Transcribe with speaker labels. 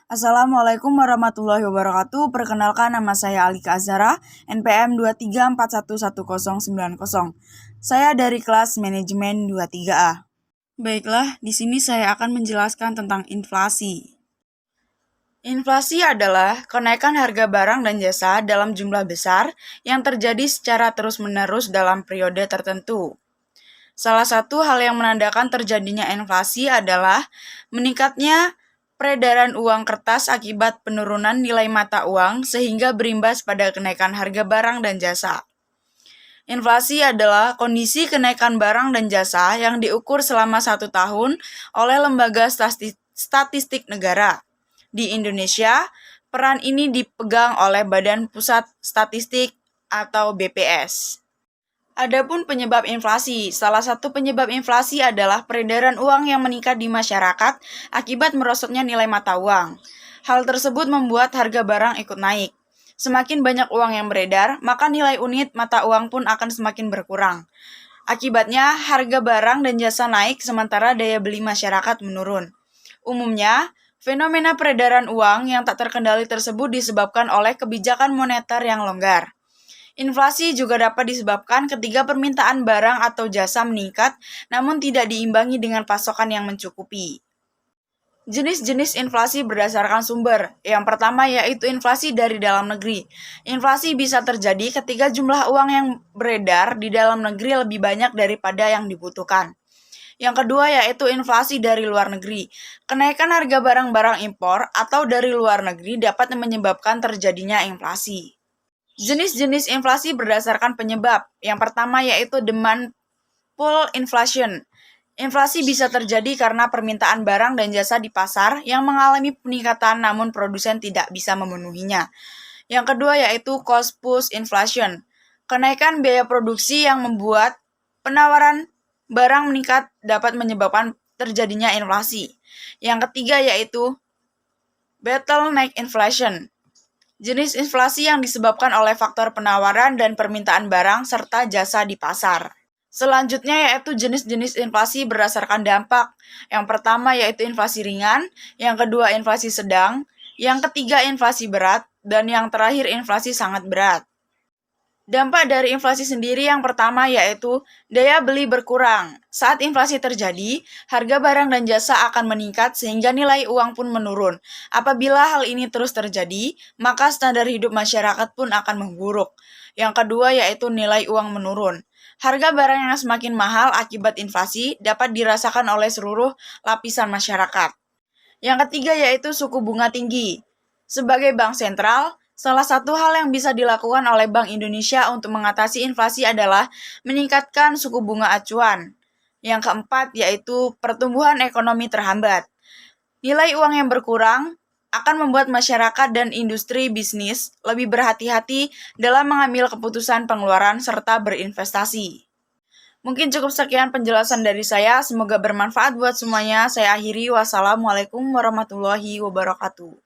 Speaker 1: Assalamualaikum warahmatullahi wabarakatuh. Perkenalkan, nama saya Alika Azhara, NPM 23411090. Saya dari kelas manajemen 23A. Baiklah, di sini saya akan menjelaskan tentang inflasi. Inflasi adalah kenaikan harga barang dan jasa dalam jumlah besar yang terjadi secara terus-menerus dalam periode tertentu. Salah satu hal yang menandakan terjadinya inflasi adalah meningkatnya peredaran uang kertas akibat penurunan nilai mata uang sehingga berimbas pada kenaikan harga barang dan jasa. Inflasi adalah kondisi kenaikan barang dan jasa yang diukur selama 1 tahun oleh Lembaga Statistik Negara. Di Indonesia, peran ini dipegang oleh Badan Pusat Statistik atau BPS. Adapun penyebab inflasi, salah satu penyebab inflasi adalah peredaran uang yang meningkat di masyarakat akibat merosotnya nilai mata uang. Hal tersebut membuat harga barang ikut naik. Semakin banyak uang yang beredar, maka nilai unit mata uang pun akan semakin berkurang. Akibatnya, harga barang dan jasa naik sementara daya beli masyarakat menurun. Umumnya, fenomena peredaran uang yang tak terkendali tersebut disebabkan oleh kebijakan moneter yang longgar. Inflasi juga dapat disebabkan ketika permintaan barang atau jasa meningkat, namun tidak diimbangi dengan pasokan yang mencukupi. Jenis-jenis inflasi berdasarkan sumber. Yang pertama yaitu inflasi dari dalam negeri. Inflasi bisa terjadi ketika jumlah uang yang beredar di dalam negeri lebih banyak daripada yang dibutuhkan. Yang kedua yaitu inflasi dari luar negeri. Kenaikan harga barang-barang impor atau dari luar negeri dapat menyebabkan terjadinya inflasi. Jenis-jenis inflasi berdasarkan penyebab. Yang pertama yaitu demand pull inflation. Inflasi bisa terjadi karena permintaan barang dan jasa di pasar yang mengalami peningkatan namun produsen tidak bisa memenuhinya. Yang kedua yaitu cost push inflation. Kenaikan biaya produksi yang membuat penawaran barang meningkat dapat menyebabkan terjadinya inflasi. Yang ketiga yaitu bottleneck inflation. Jenis inflasi yang disebabkan oleh faktor penawaran dan permintaan barang serta jasa di pasar. Selanjutnya yaitu jenis-jenis inflasi berdasarkan dampak. Yang pertama yaitu inflasi ringan, yang kedua inflasi sedang, yang ketiga inflasi berat, dan yang terakhir inflasi sangat berat. Dampak dari inflasi sendiri yang pertama yaitu daya beli berkurang. Saat inflasi terjadi, harga barang dan jasa akan meningkat sehingga nilai uang pun menurun. Apabila hal ini terus terjadi, maka standar hidup masyarakat pun akan memburuk. Yang kedua yaitu nilai uang menurun. Harga barang yang semakin mahal akibat inflasi dapat dirasakan oleh seluruh lapisan masyarakat. Yang ketiga yaitu suku bunga tinggi. Sebagai bank sentral, salah satu hal yang bisa dilakukan oleh Bank Indonesia untuk mengatasi inflasi adalah meningkatkan suku bunga acuan. Yang keempat yaitu pertumbuhan ekonomi terhambat. Nilai uang yang berkurang akan membuat masyarakat dan industri bisnis lebih berhati-hati dalam mengambil keputusan pengeluaran serta berinvestasi. Mungkin cukup sekian penjelasan dari saya, semoga bermanfaat buat semuanya. Saya akhiri, wassalamualaikum warahmatullahi wabarakatuh.